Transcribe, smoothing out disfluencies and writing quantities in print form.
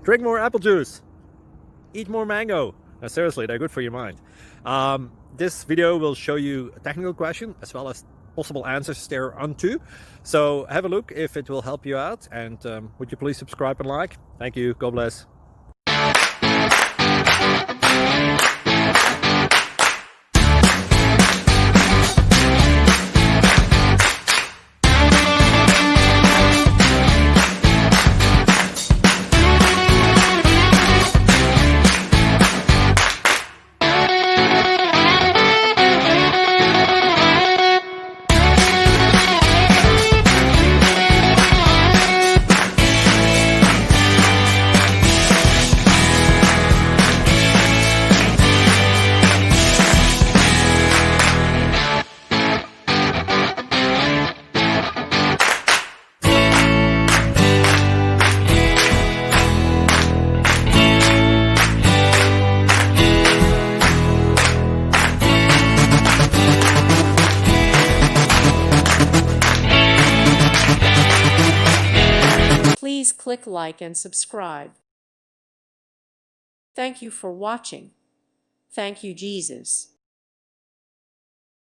Drink more apple juice. Eat more mango. No, seriously, they're good for your mind. This video will show you a technical question as well as possible answers thereunto. So have a look if it will help you out, and would you please subscribe and like? Thank you. God bless. Please click like and subscribe. Thank you for watching. Thank you, Jesus.